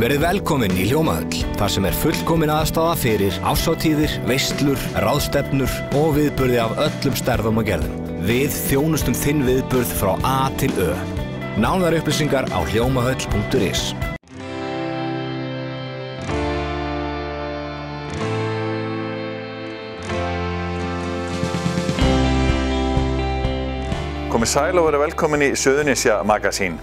Verið velkomin í Hljómahöll, þar sem fullkomin aðstaða fyrir árshátíðir, veislur, ráðstefnur og viðburði af öllum stærðum og gerðum. Við þjónustum þinn viðburð frá A til Ö. Nánari upplýsingar á hljómahöll.is. Komið sæl og verið velkomin í Suðurnesja Magasín.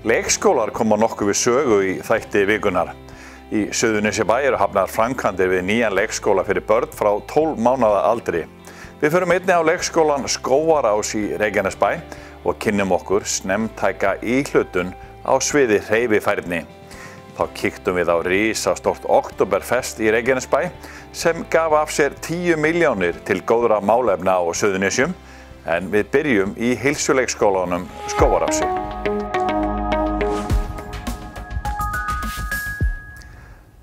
Leikskólar koma nokkuð við sögu í þætti vikunar. Í Suðurnesjabæ eru hafnar framkvæmdir við nýjan leikskóla fyrir börn frá 12 mánaða aldri. Við förum einnig á leikskólan Skógarás í Reykjanesbæ og kynnum okkur snemmtæka íhlutun á sviði hreyfifærni. Þá kíktum við á risastórt Októberfest í Reykjanesbæ sem gaf af sér 10 milljónir til góðra málefna á Suðurnesjum, en við byrjum í heilsuleikskólanum Skógarási.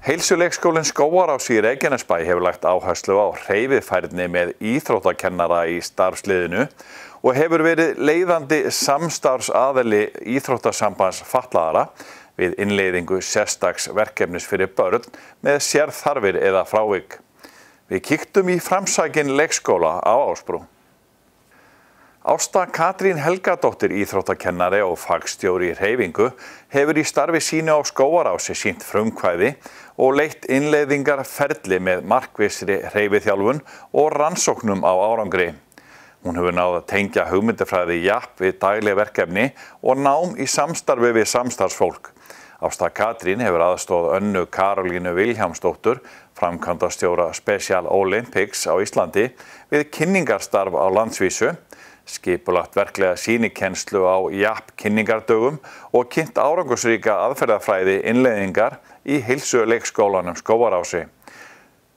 Heilsuleikskólinn Skógarás í Reykjanesbæ hefur lagt áherslu á hreyfifærni með íþróttakennara í starfsliðinu og hefur verið leiðandi samstarfsaðili Íþróttasambands fatlaðra við innleiðingu sérstaks verkefnis fyrir börn með sérþarfir eða frávik. Við kíktum í framsækin leikskóla á Ásbrú. Ásta Katrín Helgadóttir, íþróttakennari og fagstjóri í hreyfingu, hefur í starfi sínu á Skógarási sýnt frumkvæði og leitt innleiðingarferli með markvissri hreyfiþjálfun og rannsóknum á árangri. Hún hefur náð að tengja hugmyndafræði JAP við dagleg verkefni og nám í samstarfi við samstarfsfólk. Ásta Katrín hefur aðstoð Önnu Karolínu Vilhjálmsdóttur, framkvæmdastjóra Special Olympics á Íslandi, við kynningarstarf á landsvísu, skipulagt verklega sýnikennslu á JAP kynningardögum og kynnt árangursríka aðferðafræði innleiðingar í heilsuleikskólanum Skógarási.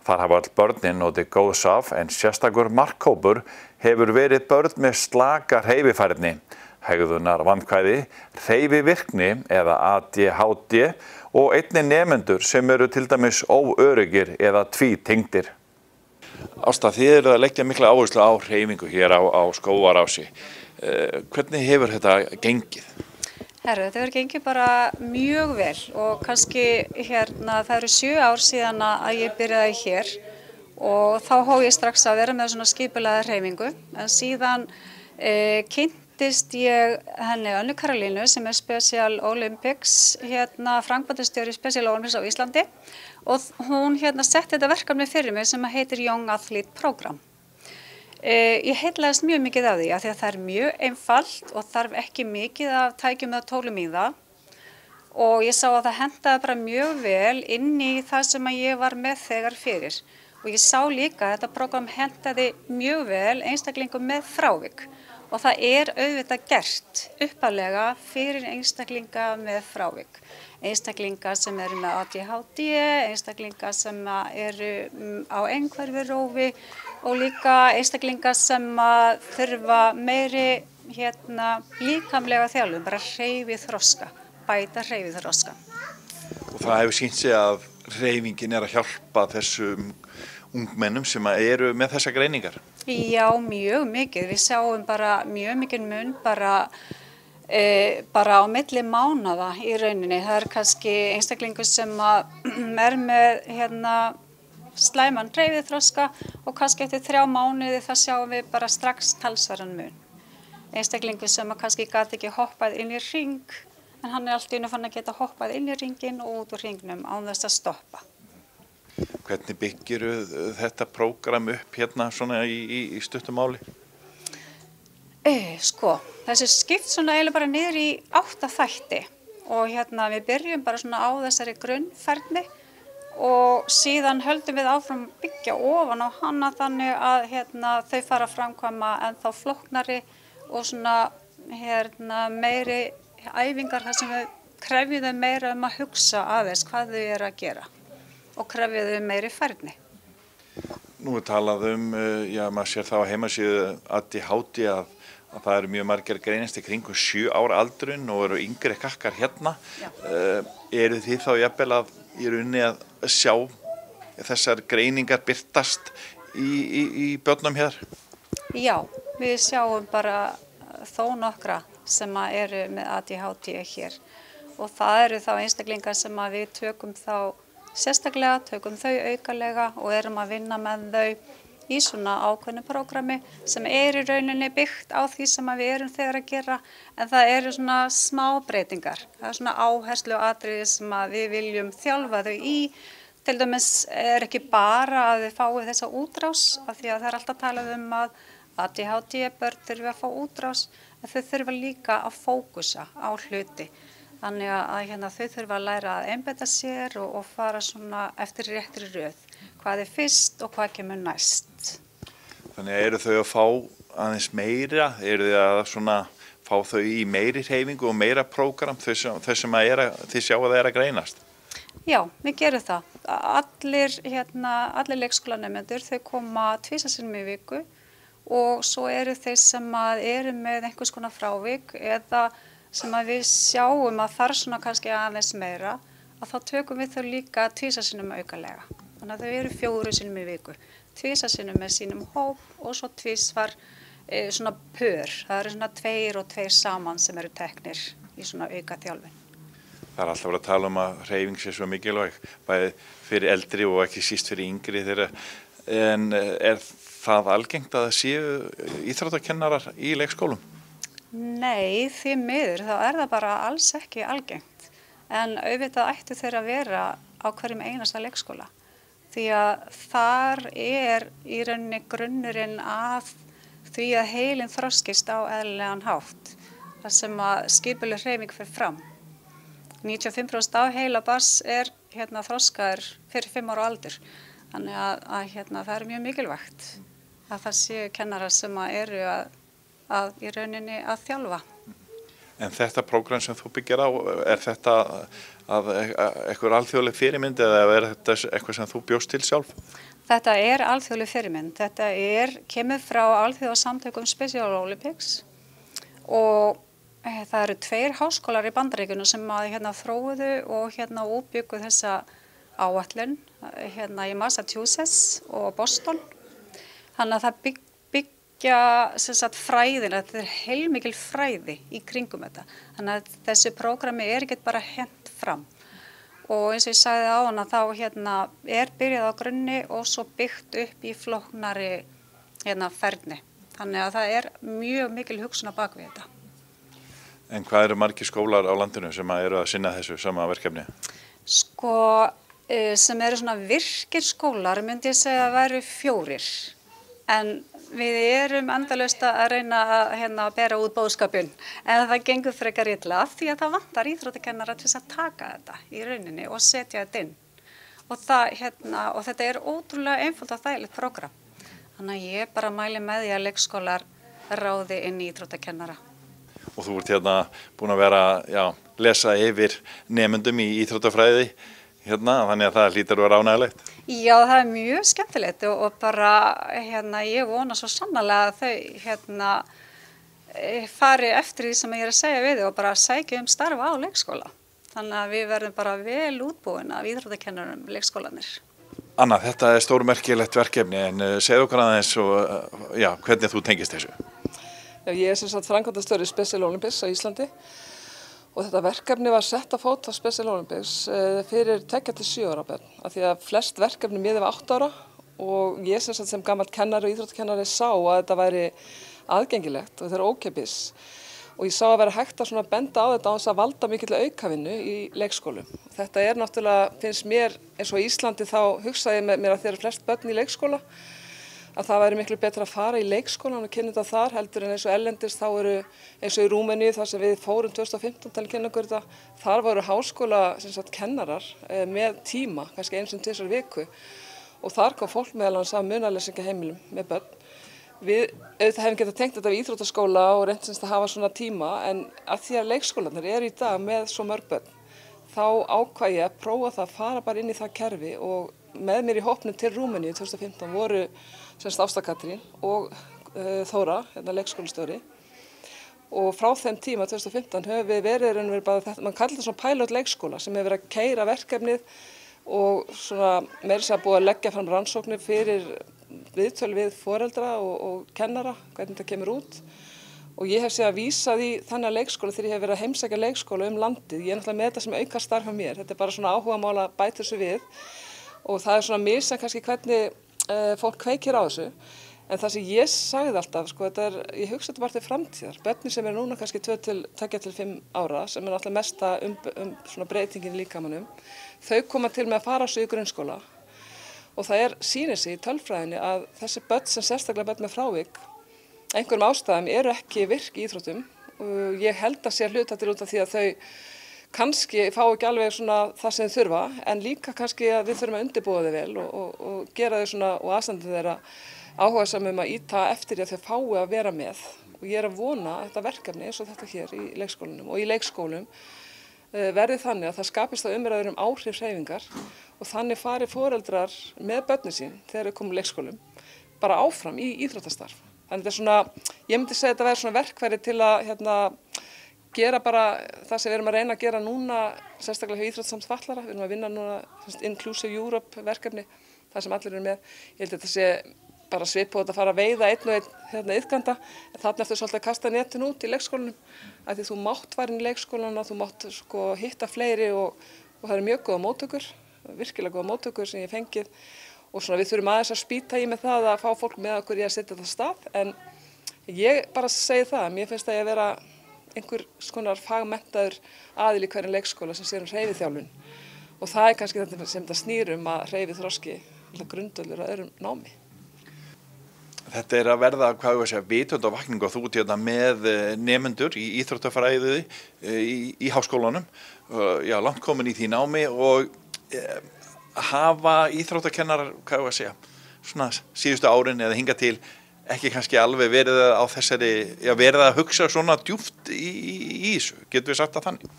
Þar hafa öll börnin notið góðs af, en sérstakur markhópur hefur verið börn með slaka hreyfifærni, hegðunarvandkvæði, hreyfivirkni eða ADHD og einnig nemendur sem eru til dæmis óöruggir eða tvítengdir. Ásta, þið eru að leggja mikla áherslu á hreyfingu hér á Skógarási. Hvernig hefur þetta gengið? Þetta hefur gengið bara mjög vel og kannski það eru 7 ár síðan að ég byrjaði hér og þá hóf ég strax að vera með svona skipulagða hreyfingu. En síðan kynntist ég henni Önnu Karolínu sem Special Olympics, framkvæmdastjóri Special Olympics á Íslandi, og hún setti þetta verkefni fyrir mig sem heitir Young Athlete Program. Ég heillaðist mjög mikið af því að það er mjög einfalt og þarf ekki mikið af tækjum eða tólum í það, og ég sá að það hentaði bara mjög vel inn í það sem ég var með þegar fyrir. Og ég sá líka að þetta program hentaði mjög vel einstaklingum með frávik, og það er auðvitað gert upphaflega fyrir einstaklinga með frávik. Einstaklinga sem eru með ADHD, einstaklinga sem eru á einhverfurófi og líka einstaklinga sem þurfa meiri líkamlega þjálfun, bara hreyfiþroska, bæta hreyfiþroska. Og það hefur sýnt sig að hreyfingin að hjálpa þessum ungmennum sem eru með þessa greiningar? Já, mjög mikið. Við sjáum bara mjög mikið mun bara á milli mánaða í rauninni. Það er kannski einstaklingur sem er með slæman hreyfiþroska og kannski eftir 3 mánuði það sjáum við bara strax talsverðan mun. Einstaklingur sem kannski gat ekki hoppað inn í hring, en hann er allt í einu fann að geta hoppað inn í hringinn og út úr hringnum án þess að stoppa. Hvernig byggirðu þetta prógram upp svona í stuttu máli? Þessi skipt eiginlega bara niður í 8 þætti og við byrjum bara á þessari grunnfærni og síðan höldum við áfram að byggja ofan á hana þannig að þau fara að framkvæma ennþá flóknari og meiri æfingar þar sem við krefjum þau meira að hugsa aðeins hvað þau eru að gera og krefjum þau meiri færni. Nú er talað maður sér það á heimasíðu ADHD að það eru mjög margir greinast í kringum 7 ára aldurinn og eru yngri kakkar hérna. Eru þið þá jafnvel í rauninni að sjá þessar greiningar birtast í börnum hér? Já, við sjáum bara þó nokkra sem eru með ADHD hér og það eru þá einstaklingar sem að við tökum þá sérstaklega, tökum þau aukalega og erum að vinna með þau í svona ákveðnu prógrami sem í rauninni byggt á því sem að við erum þegar að gera, en það eru svona smá breytingar. Það er svona áherslu atriði sem að við viljum þjálfa þau í. Til dæmis ekki bara að þau fái þessa útrás, af því að það er alltaf talað að ADHD-börn þurfa að fá útrás, en þau þurfa líka að fókusa á hluti. Þannig að þau þurfa að læra að einbeita sér og fara svona eftir réttri röð. Hvað er fyrst og hvað kemur næst. Þannig eru þau að fá aðeins meira, eru þau að svona fá þau í meiri hreyfingu og meira prógram þau sem þið sjá að það er að greinast? Já, við gerum það. Allir leikskólanemendur, þau koma 2 sinnum í viku og svo eru þeir sem eru með einhvers konar frávik eða sem að við sjáum að þarf svona kannski aðeins meira, að þá tökum við þau líka 2 sinnum aukalega. Þannig að þau eru 4 sinnum í viku, 2 sinnum með sínum hóp og svo 2 svona pör. Það eru svona 2 og 2 saman sem eru teknir í svona auka þjálfun. Það er alltaf verið að tala að hreyfing sé svo mikilvæg, bæði fyrir eldri og ekki síst fyrir yngri þeirra. En er það algengt að það séu íþróttakennarar í leikskólum? Nei, því miður, þá er það bara alls ekki algengt. En auðvitað ættu þeir að vera á hverjum einasta leikskóla. Því að þar er í rauninni grunnurinn að því að heilinn þroskist á eðlilegan hátt. Það sem að skipuleg hreyfing fer fram. 95% af heila barns er þroskaður fyrir 5 ára aldur. Þannig að það er mjög mikilvægt að það séu kennarar sem eru að í rauninni að þjálfa. En þetta prógram sem þú byggir á, er þetta eitthvað alþjóðleg fyrirmynd eða er þetta eitthvað sem þú bjóst til sjálf? Þetta er alþjóðleg fyrirmynd. Þetta kemur frá alþjóðasamtökum Special Olympics og það eru 2 háskólar í Bandaríkjunum sem þróuðu og útbyggu þessa áætlun í Massachusetts og Boston. Þannig að það byggja fræðina, þetta er heilmikil fræði í kringum þetta. Þannig að þessu prógrami ekki bara hent fram. Og eins og ég sagði áðan þá byrjað á grunni og svo byggt upp í flóknari ferni. Þannig að það er mjög mikil hugsun á bak við þetta. En hvað eru margir skólar á landinu sem eru að sinna þessu sama verkefni? Sem eru svona virkir skólar myndi ég segja að væru 4. En við erum endalaust að reyna að bera út boðskapinn. En það gengur frekar illa af því að það vantar íþróttakennara til að taka þetta í rauninni og setja þetta inn. Og þetta er ótrúlega einfalt og þægilegt prógram. Þannig að ég bara mæli með því að leikskólar ráði inn í íþróttakennara. Og þú ert búin að vera lesa yfir nemendum í íþróttafræði þannig að það hlýtur að vera ánægilegt. Já, það er mjög skemmtilegt og bara ég vona svo sannarlega að þau fari eftir því sem ég er að segja við þau og bara sækja starfa á leikskóla. Þannig að við verðum bara vel útbúin af íþróttakennurum leikskólanir. Anna, þetta er stórmerkilegt verkefni en segðu okkur aðeins hvernig þú tengist þessu. Ég er framkvæmdastjóri Special Olympics á Íslandi og þetta verkefni var sett á fót á Special Olympics fyrir 2 til 7 ára börn. Af því að flest verkefni miðað við 8 ára og ég sem gamall kennari og íþróttakennari sá að þetta væri aðgengilegt og þetta er ókeypis. Og ég sá að vera hægt að benda á þetta á þess að valda mikill aukavinnu í leikskólum. Þetta náttúrulega, finnst mér, eins og í Íslandi þá hugsaði ég með mér að þeir eru flest börn í leikskóla að það væri miklu betra að fara í leikskólan og kynna þetta þar heldur en eins og ellendis þá eru eins og í Rúmeníu þar sem við fórum 2015 til að kynna okkur þetta. Þar voru háskóla kennarar með tíma, kannski 1 til 2 viku og þar kom fólk meðal annars af munaðleysingjaheimilum með börn. Við hefum getað tengt þetta við íþróttaskóla og reynt að hafa svona tíma en að því að leikskólarnir eru í dag með svo mörg börn þá ákvað ég að prófa það að fara bara inn í það kerfi og með mér í hópnum til Rúmeníu 2015 voru Ásta Katrín og Þóra, leikskólastjóri. Og frá þeim tíma 2015 höfum við verið mann kallar þetta svona pilot leikskóla sem hefur verið að keyra verkefnið og meira sér búið að leggja fram rannsóknir fyrir viðtöl við foreldra og kennara, hvernig þetta kemur út. og ég hef síðan vísað í þennan leikskóla þegar ég hef verið að heimsækja leikskóla landið. Ég náttúrulega með þetta sem aukastarf hjá mér, þetta bara svona áhugamál að bæta þessu við og það svona misjafnt kannski hvernig fólk kveikir á þessu. En það sem ég sagði alltaf, sko, ég hugsa þetta bara til framtíðar. Börnin sem núna kannski 2 til 5 ára, sem alltaf mesta svona breytingin í líkamanum, þau koma til með að fara svo í grunnskóla. Og það sýnir sig í tölfræðinni að þessi börn sem sérstaklega börn með frávik, einhverjum ástæðum eru ekki virk í íþróttum. Og ég held að sé hluta til út af því að þau kannski fá ekki alveg svona það sem þau þurfa, en líka kannski að við þurfum að undirbúa þau vel og gera þau svona og aðstandið þeirra áhugasamum að íta eftir því að þau fái að vera með. Og ég að vona að þetta verkefni eins og þetta hér í leikskólanum og í leikskólum verði þannig að það skapist á umræður áhrif hreyfingar og þannig fari foreldrar með börnin sín þegar þau koma í leikskólum bara áfram í íþróttastarf. Þannig þetta svona, ég myndi segja að þetta verði svona verkfæri til að gera bara það sem við erum að reyna að gera núna, sérstaklega hjá íþróttasamt fatlara. Við erum að vinna núna Inclusive Europe verkefni, það sem allir eru með. Ég held að þetta sé bara svipað að fara að veiða einn og einn iðkanda, en þarna eftir svolítið að kasta netinu út í leikskólanum, af því þú mátt fara inn í leikskólana, þú mátt sko hitta fleiri og það eru mjög góða móttökur, virkilega góða móttökur sem ég fengið og svona við þurfum aðeins að spýta í með það að fá fólk með okkur í að setja þetta stað, en ég bara segi það, mér finnst að ég vera einhver skonar fagmenntaður aðili í hverjum leikskóla sem sér hreyfiþjálfun og það kannski þetta sem þetta snýr að hreyfiþroski grundvöllur að öðrum námi. Þetta að verða, hvað ég segja, vitundarvakning og þú ert hérna með nemendur í íþróttafræði í háskólanum, já, langt komin í því námi og hafa íþróttakennarar, hvað ég segja, svona síðustu árin eða hinga til ekki kannski alveg verið á þessari, já, verið að hugsa svona djúpt í þessu, getur við sagt að þannig?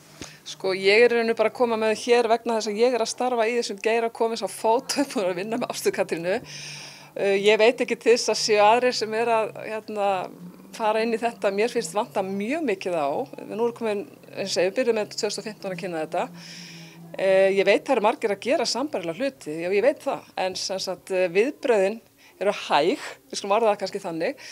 Sko, ég nú bara að koma með hér vegna þess að ég að starfa í þessum geira komið svo fótum og að vinna með Ástu Katrínu. Ég veit ekki til þess að séu aðrir sem að fara inn í þetta. Mér finnst vanta mjög mikið á. Nú erum komin, eins og við byrjum með 2015 að kynna þetta. Ég veit það eru margir að gera sambærilega hluti, já ég veit það. En sem sagt viðbrögðin eru hæg, við skulum orða það kannski þannig.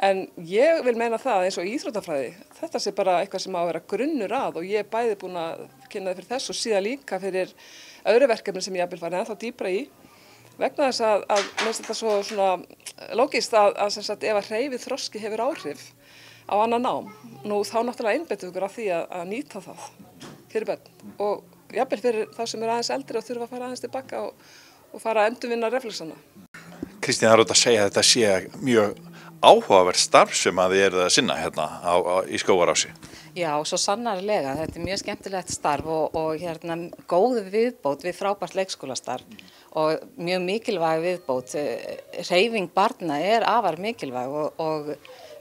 En ég vil meina það eins og íþróttafræði. Þetta sé bara eitthvað sem á að vera grunnur að og ég bæði búin að kynna það fyrir þess og síðan líka fyrir öðru verkefni sem ég vil fara ennþá dýpra í. Vegna þess að mér finnst þetta svo svona lógist að sem sagt ef að hreyfiþroski hefur áhrif á annað nám, nú þá náttúrulega einbeitum við okkur að því að nýta það fyrir börn og jafnvel fyrir þá sem eru aðeins eldri og þurfa að fara aðeins tilbaka og fara að endurvinna reflexana. Kristín, það er að segja að þetta sé mjög áhugavert starf sem að þið eruð að sinna hérna í Skógarási. Já, svo sannarlega. Þetta mjög skemmtilegt starf og góð viðbót við frábært leikskólastarf og mjög mikilvæg viðbót. Hreyfing barna afar mikilvæg og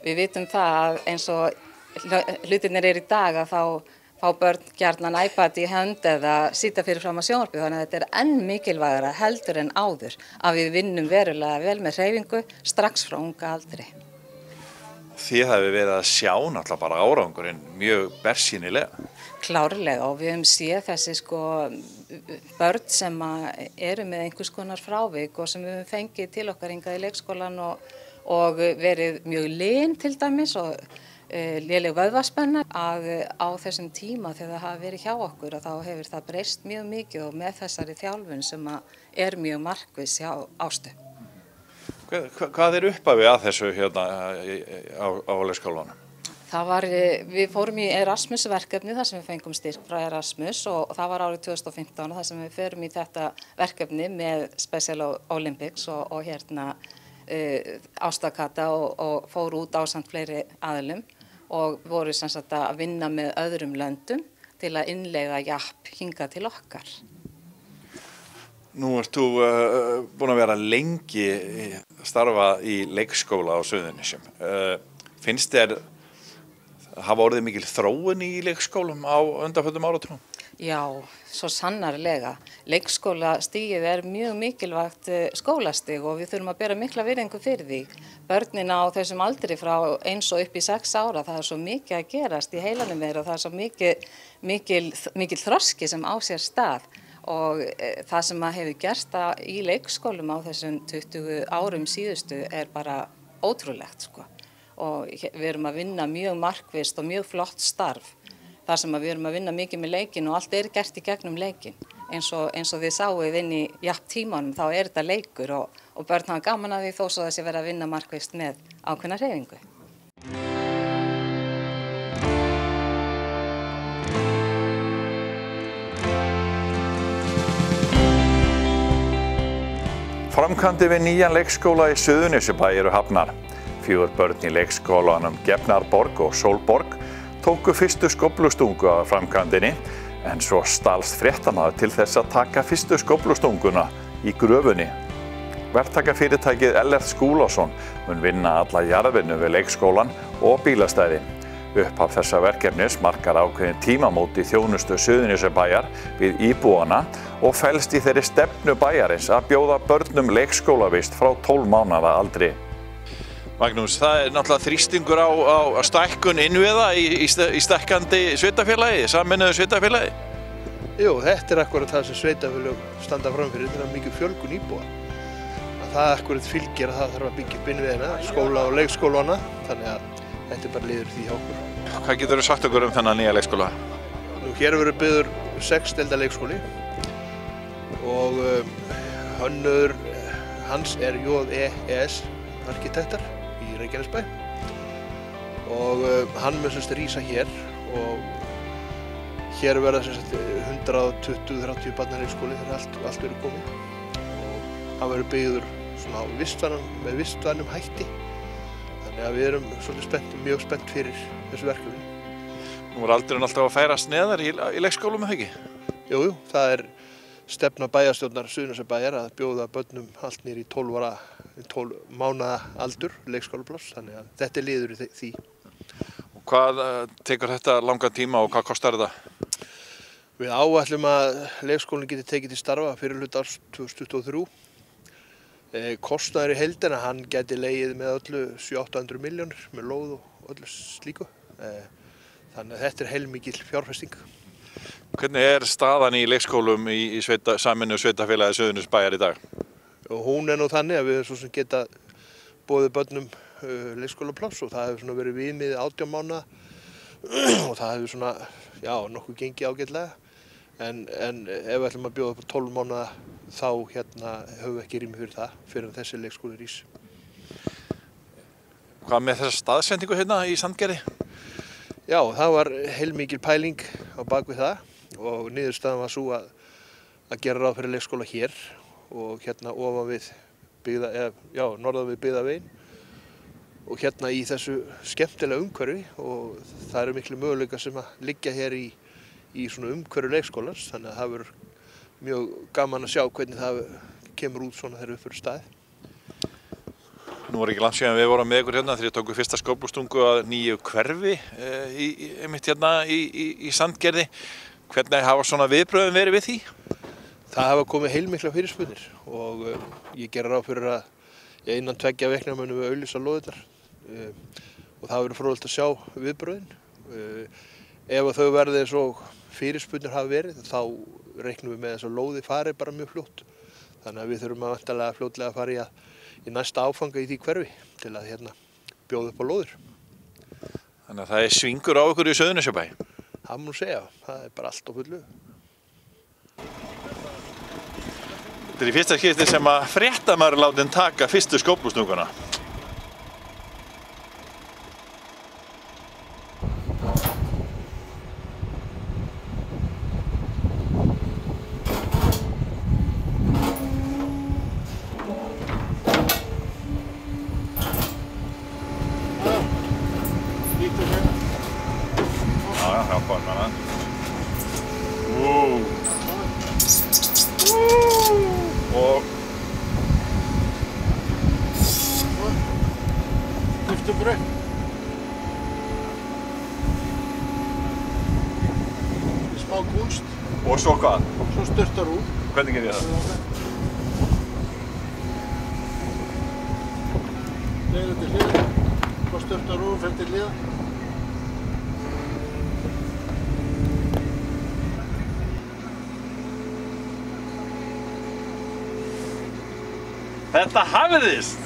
við vitum það að eins og hlutirnir í dag að þá fá börn gjarnan iPad í hönd eða sitja fyrir fram á sjónvarpið, þannig að þetta enn mikilvægara heldur en áður að við vinnum verulega vel með hreyfingu strax frá unga aldri. Þið hafið verið að sjá náttúrulega bara árangurinn mjög bersýnilega. Klárlega og við höfum séð þessi börn sem eru með einhvers konar frávik og sem við höfum fengið til okkar hingað í leikskólan og verið mjög lin til dæmis og léleg vöðvaspenna að á þessum tíma þegar það hafa verið hjá okkur að þá hefur það breyst mjög mikið og með þessari þjálfun sem mjög markviss hjá Ástu. Hvað upphafi að þessu hérna á leikskólanum? Við fórum í Erasmus-verkefni þar sem við fengum styrk frá Erasmus og það var árið 2015 þar sem við förum í þetta verkefni með Special Olympics og Ásta Kata og fóru út ásamt fleiri aðilum og voru sem sagt að vinna með öðrum löndum til að innleiða JAP hingað til okkar. Nú ert þú búin að vera lengi starfa í leikskóla á Suðurnesjum. Finnst þér hafa orðið mikil þróun í leikskólum á undanförnum áratugum? Já, svo sannarlega. Leikskólastigið mjög mikilvægt skólastig og við þurfum að bera mikla virðingu fyrir því. Börnin á þessum aldri frá 1 og upp í 6 ára, það svo mikið að gerast í heilanum þeirra og það svo mikil þroski sem á sér stað. Og það sem hefur gerst í leikskólum á þessum 20 árum síðustu bara ótrúlegt, sko. og við erum að vinna mjög markvisst og mjög flott starf þar sem við erum að vinna mikið með leikinn og allt gert í gegnum leikinn. Eins og þið sáuð inn í tímanum þá þetta leikur og börn hafa gaman að því þó svo þessi verið að vinna markvisst með ákveðna hreyfingu. Framkvæmdir við nýjan leikskóla í Suðurnesjabæ eru hafnar. 4 börn í leikskólanum Gefnarborg og Sólborg tóku fyrstu skóflustungu af framkvæmdinni en svo stalst fréttamaður til þess að taka fyrstu skóflustunguna í gröfunni. Verktakafyrirtækið Ellert Skúlason mun vinna alla jarðvinnu við leikskólan og bílastæði. Upphaf þessa verkefnis markar ákveðin tímamót í þjónustu Suðurnesjabæjar við íbúana og felst í þeirri stefnu bæjarins að bjóða börnum leikskólavist frá 12 mánaða aldri. Magnús, það er náttúrulega þrýstingur á stækkun innviða í stækkandi sveitarfélagi, sameinuðu sveitarfélagi? Jú, þetta er akkurat það sem sveitarfélög standa framfyrir, þetta er mikið fjölgun íbúa. Það akkurat fylgir að það þarf að byggja upp innviðina, skóla og leikskólana, þannig að þetta er bara liður því hjá okkur. Hvað geturðu sagt okkur þennan nýja leikskóla? Nú, hér verður byggður 6 deilda leikskóli og hönnur hans er JES arkitektar í Reykjanesbæ og hann mun rísa hér og hér verða 120-130 barnaleikskóli þegar allt verður komið og hann verður byggður með vistvænum hætti. Þannig að við erum mjög spennt fyrir þessu verkefni. Nú er aldurinn alltaf að færast neðar í leikskólum, eða ekki? Jú, það er stefna bæjarstjórnar Suðurnesjabæjar að bjóða börnum allt niður í 12 mánaða aldur leikskólapláss, þannig að þetta er liður í því. Og hvað tekur þetta langan tíma og hvað kostar þetta? Við áætlum að leikskólinn geti tekið til starfa fyrir hluta árs 2023. Kostnaður í heildina, hann gæti legið með öllu 700-800 milljónir með lóð og öllu slíku. Þannig að þetta er heilmikil fjárfesting. Hvernig er staðan í leikskólum í sameinuðu sveitarfélagi Suðurnesjabæjar í dag? Og hún er nú þannig að við svo sem geta boðið börnum leikskólapláss og það hefur verið viðmið 18 mánaða og það hefur nokkuð gengið ágætlega. En ef við ætlum að bjóða upp á 12 mánaða þá höfum við ekki rými fyrir það fyrir að þessi leikskóli rís. Hvað með þessa staðsendingu hérna í Sandgerði? Já, það var heilmikil pæling á bak við það og niðurstaðan var svo að gera ráð fyrir leikskóla hér og ofan við norðan við byggðaveginn og í þessu skemmtilega umhverfi og það eru miklu möguleika sem að liggja hér í svona umhverfi leikskólans, þannig að það verður mjög gaman að sjá hvernig það kemur út svona þegar við fyrir staðið. Nú var ekki langt síðan við vorum með ykkur hérna þegar ég tók við fyrsta skóflustungu að nýju hverfi í Sandgerði. Hvernig hafa svona viðbrögðin verið við því? Það hafa komið heilmiklar fyrirspurnir og ég geri ráð fyrir að innan 2 vikna munum við auglýsa lóðirnar og það verður fróðlegt að sjá viðbrögðin. Ef þau verði eins og fyrirspurnir hafa verið, þá reiknum við með þess að lóði fari bara mjög fljótt. Þannig að við þurfum væntanlega fljótlega að fara í næsta áfanga í því hverfi til að bjóða upp á lóðir. Þannig að það er svingur á ykkur í Suðurnesjabæ? Það má segja, það er bara allt á fullu. Þetta er í fyrsta skipti sem að fréttamaður látin taka fyrstu skóflustunguna. Smá kúnst. Og svo hvað? Svo störtar úr. Hvernig ger ég það? Leiðir til hliðar. Svo störtar úr, fer til hliðar. Þetta hafðist!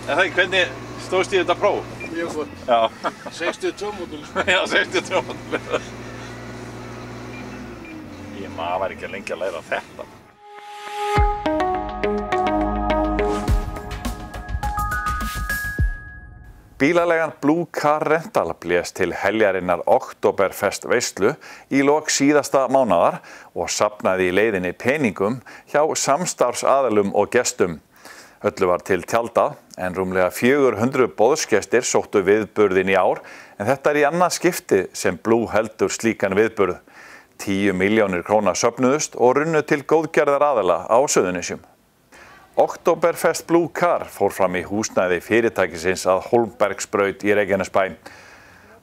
En það, hvernig stóðst ég þetta próf? mjög gott. Já. 62 módel. Já, 62 módel. Maður væri ekki lengi að læra þetta. Bílaleigan Blue Car Rental blés til heljarinnar Oktoberfest veislu í lok síðasta mánaðar og safnaði í leiðinni peningum hjá samstarfsaðilum og gestum. Öllu var til tjaldað en rúmlega 400 boðsgestir sóttu viðburðin í ár en þetta í annað skipti sem Blue heldur slíkan viðburð. 10 milljónir króna söfnuðust og runnu til góðgerðar aðila á Suðurnesjum. Oktoberfest Blue Car fór fram í húsnæði fyrirtækisins að Hólmbergsbraut í Reykjanesbæ.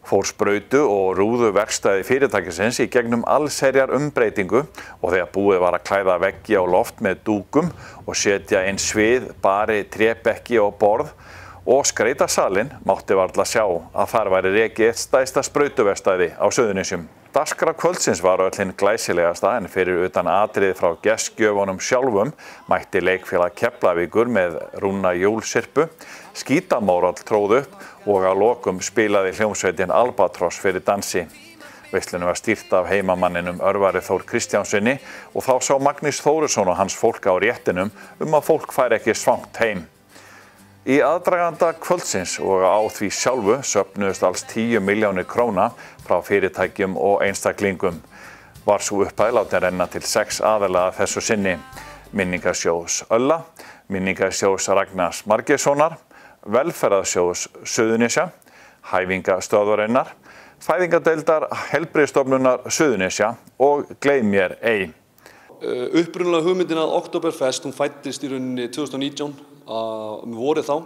Fór sprautu og rúðu verkstæði fyrirtækisins í gegnum allsherjar umbreytingu og þegar búið var að klæða veggi á loft með dúkum og setja inn svið, bari, trébekki og borð og skreyta salinn mátti varla sjá að þar væri rekið eitt stærsta sprautuverkstæði á Suðurnesjum. Dagskrá kvöldsins var öll hinn glæsilegasta en fyrir utan atriði frá gestgjöfunum sjálfum mætti leikfélag Keflavíkur með Rúna Júlsirpu, skítamórall tróð upp og að lokum spilaði hljómsveitin Albatross fyrir dansi. Veislunni var stýrt af heimamanninum Örvari Þór Kristjánsinni og þá sá Magnús Þórisson og hans fólk á réttinum að fólk færi ekki svangt heim. Í aðdraganda kvöldsins og á því sjálfu söfnuðust alls 10 milljónir króna frá fyrirtækjum og einstaklingum. Var sú upphæð látin renna til 6 aðila að þessu sinni. Minningarsjóðs Ölla, Minningarsjóðs Ragnars Margeirssonar, Velferðarsjóðs Suðurnesja, Hæfingastöðvarinnar, Fæðingadeildar Heilbrigðisstofnunar Suðurnesja og Gleym mér ei. Upprunalega hugmyndin að Oktoberfest, hún fæddist í rauninni 2019 vorið þá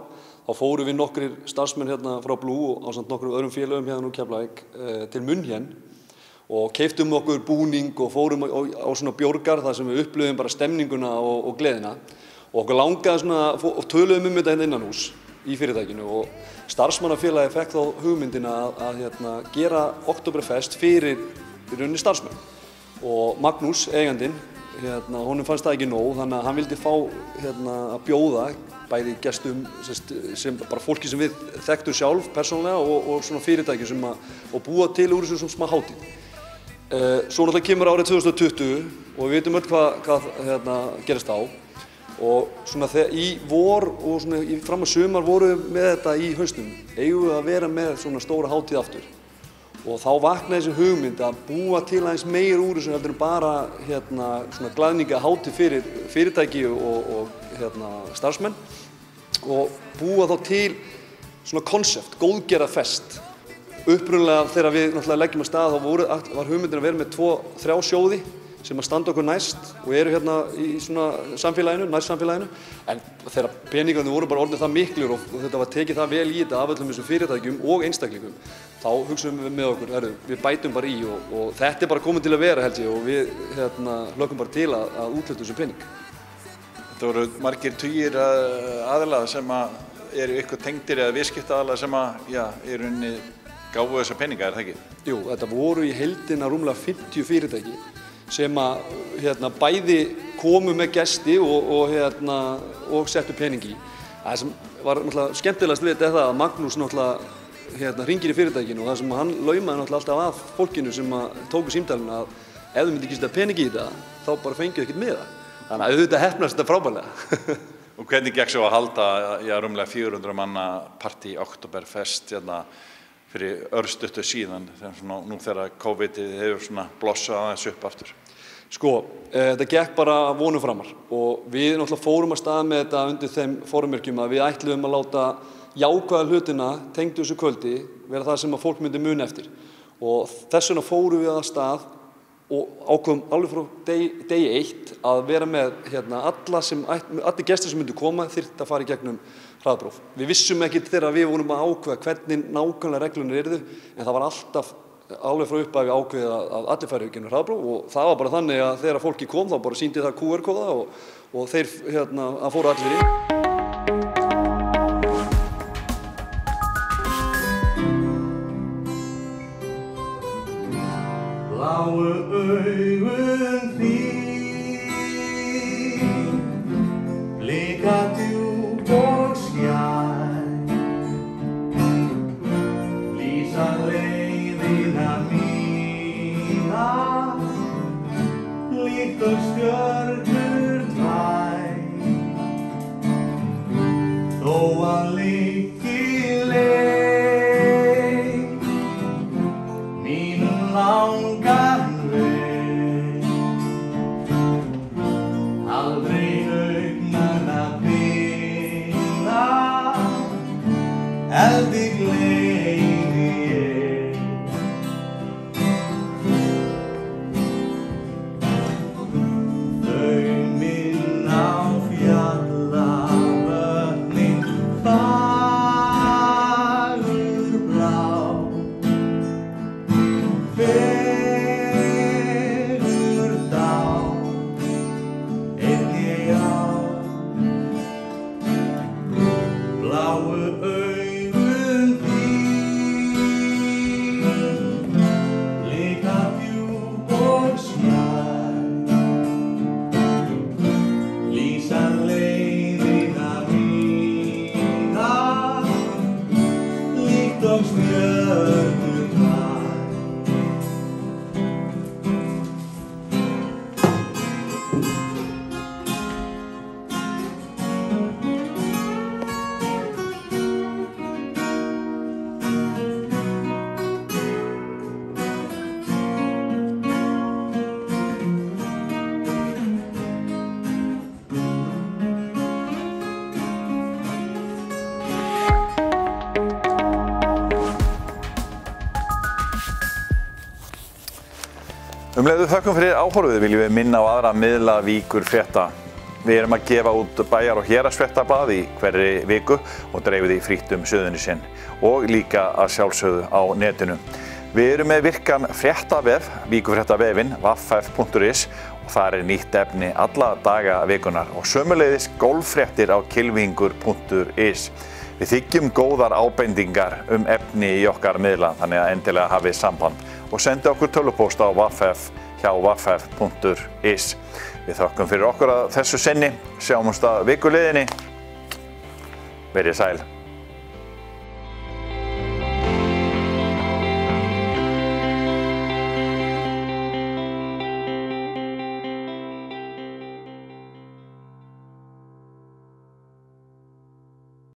fórum við nokkrir starfsmenn hérna frá Blue og ásamt nokkrum öðrum félögum hérna úr Keflavík til München og keyptum okkur búning og fórum á svona bjórgar þar sem við upplifðum bara stemninguna og gleðina og okkur langaði svona og töluðum þetta hérna innanhús í fyrirtækinu og starfsmannafélagi fekk þá hugmyndina að gera Oktoberfest fyrir í rauninni starfsmenn og Magnús, eigandinn, honum fannst það ekki nóg þannig að hann vildi fá að bjóða bæði gestum sem bara fólki sem við þekktum sjálf persónulega og svona fyrirtæki sem og búa til úr þessu smá hátíð. Svo náttúrulega kemur árið 2020 og við vitum öll hvað gerist þá og svona þegar í vor og svona fram að sumar vorum við með þetta í haustum eigum við að vera með svona stóra hátíð aftur. Og þá vaknaði þessi hugmynd að búa til aðeins meir úr þessu heldur en bara svona glaðninga hátíð fyrir fyrirtæki og starfsmenn og búa þá til svona konsept, góðgerðarfest. Upprunalega þegar við náttúrulega leggjum af stað þá var hugmyndin að vera með 2-3 sjóði sem að standa okkur næst og eru hérna í svona samfélaginu, nærsamfélaginu en þegar peningarnir voru bara orðnir það miklir og þetta var tekið það vel í þetta af öllum þessum fyrirtækjum og einstaklingum þá hugsaðum við með okkur, við bætum bara í og þetta bara komið til að vera held ég og við hlökkum bara til að útluta þessum pening. Þetta voru margir tugir aðila sem eru ykkur tengdir eða viðskiptaaðilar sem í rauninni gáfu þessa peninga, það ekki? Jú, þetta voru í heildina rúmlega 50 fyrirtæki sem bæði komu með gesti og settu pening í. Það sem var náttúrulega skemmtilegast við þetta er það að Magnús náttúrulega hringir í fyrirtækinu og það sem hann laumaði náttúrulega alltaf að fólkinu sem tóku símtalinu að ef þau myndi ekki setja pening í þetta þá bara fengið ekkert með það. Þannig að auðvitað heppnast þetta frábærlega. Og hvernig gekk svo að halda rúmlega 400 manna partí Oktoberfest fyrir örstuttu síðan nú þegar COVID-ið hefur svona blossað aðeins upp aftur? Sko, þetta gekk bara vonum framar og við náttúrulega fórum að stað með þetta undir þeim formerkjum að við ætluðum að láta jákvæða hlutina tengdu þessu kvöldi vera það sem að fólk myndi muna eftir og þess vegna fórum við að stað og ákveðum alveg frá degi 1 að vera með allir gestir sem myndu koma þyrfti að fara í gegnum hraðpróf. Við vissum ekki þegar við vorum að ákveða hvernig nákvæmlega reglunir yrðu en það var alltaf alveg frá upphafi ákveðið að allir færu í gegnum hraðpróf og það var bara þannig að þegar fólki kom þá bara sýndi það QR-kóða og þeir að fóru allir inn. Bláu augun þín blika djúp og skær Leiðu þökkum fyrir áhorfið viljum við minna á aðra miðla Víkur frétta. Við erum að gefa út bæjar- og héraðsfréttablað í hverri viku og dreifið í frítt Suðurnesin og líka að sjálfsögðu á netinu. Við erum með virkan fréttavef, Víkurfréttavefinn, vaff.is og þar nýtt efni alla daga vikunar og sömuleiðis golffréttir á kylfingur.is. Við þykjum góðar ábendingar efni í okkar miðla þannig að endilega hafið samband og sendi okkur tölvupóst á vaff.is. Við þökkum fyrir okkur að þessu sinni, sjáumst að vikuleiðinni. Verið sæl.